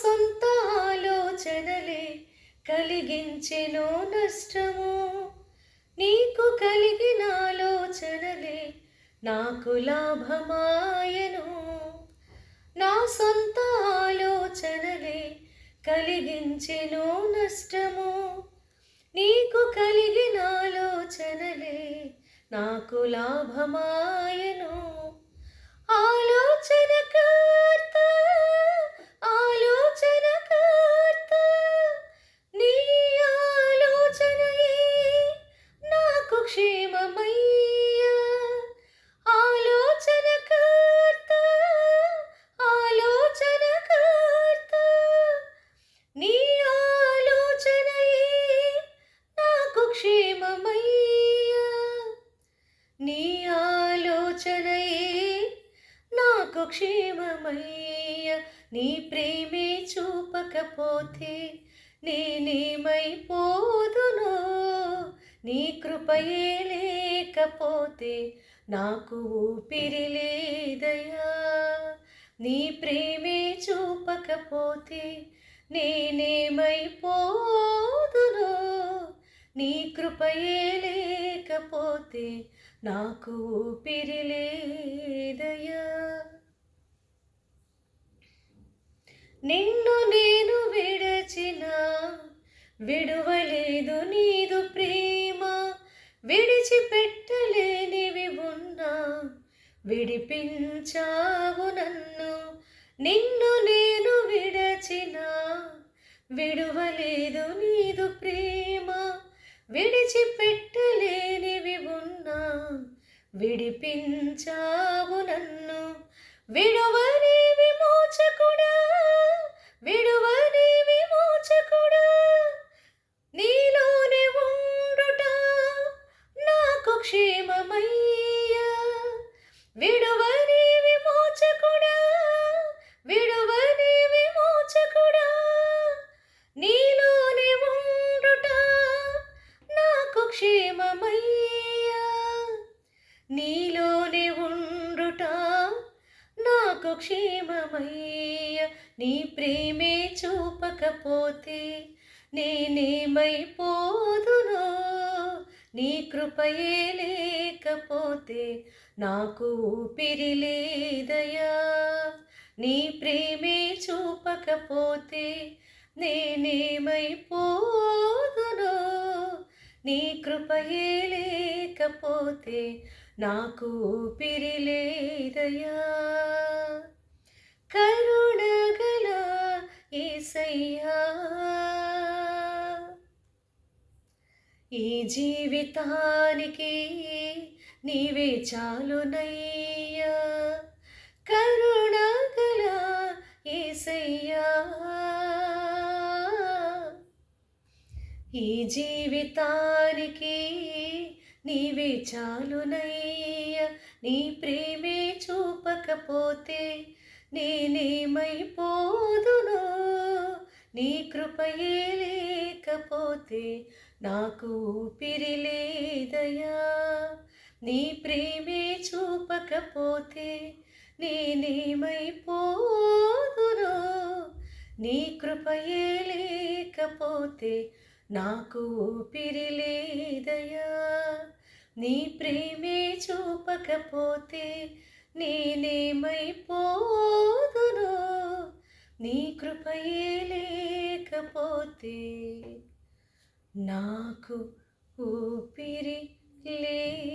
సొంత ఆలోచనలే కలిగించెను నష్టము. నీకు కలిగిన ఆలోచనలే నాకు లాభమాయను. నా సొంత ఆలోచనలే కలిగించెను నష్టము. నీకు కలిగిన ఆలోచనలే నాకు లాభమాయను. ఆలోచనకర్త ఆలోచనకర్త నీ ఆలోచనయే నాకు క్షేమమయ్యా. ఆలోచనకర్త ఆలోచనకర్త నీ ఆలోచనయే నాకు క్షేమమయ్యా. నీ ఆలోచనయే నాకు క్షేమమయ్య. నీ ప్రేమే చూపకపోతే నేనేమైపోదునో. నీ కృపయే లేకపోతే నాకు ఊపిరి లేదయ్యా. నీ ప్రేమే చూపకపోతే నేనేమైపోదునో. నీ కృపయే లేకపోతే నాకు ఊపిరి లేదయ్యా. నిన్ను నేను విడచిన విడువలేదు నీదు ప్రేమ. విడిచిపెట్టలేనివి ఉన్నా విడిపించావు నన్ను. నిన్ను నేను విడచిన విడువలేదు నీదు ప్రేమ. విడిచిపెట్టలేనివి ఉన్నా విడిపించావు నన్ను. విడువని విమోచకుడా విడువని విమోచకుడా నీలోనే ఉండుట నాకు క్షేమమయ్యా. విడువని విమోచకుడా విడువని విమోచకుడా నీలోనే ఉండుట నాకు క్షేమమయ్యా. నీలోనే ఉండుట నాకు క్షేమమయ్య. నీ ప్రేమే చూపకపోతే నేనేమైపోదునో. నీ కృపయే లేకపోతే నాకు ఊపిరి లేదయ్యా. నీ ప్రేమే చూపకపోతే నేనేమైపోదునో. నీ కృపయే లేకపోతే నాకు ఊపిరి లేదయ్యా. కరుణగల యేసయ్యా, ఈ జీవితానికి నీవే చాలునయ్యా. కరుణగల యేసయ్యా, ఈ జీవితానికి నీవే చాలునయ్యా. నీ ప్రేమే చూపకపోతే నేనేమైపోదునో. నీ కృపయే లేకపోతే నాకు ఊపిరి లేదయ్యా. నీ ప్రేమే చూపకపోతే నేనేమైపోదునో. నీ కృపయే లేకపోతే నాకు ఊపిరి లేదయ్యా. నీ ప్రేమే చూపకపోతే నేనేమైపోదునో. నీ కృపయే లేకపోతే నాకు ఊపిరి లేదు.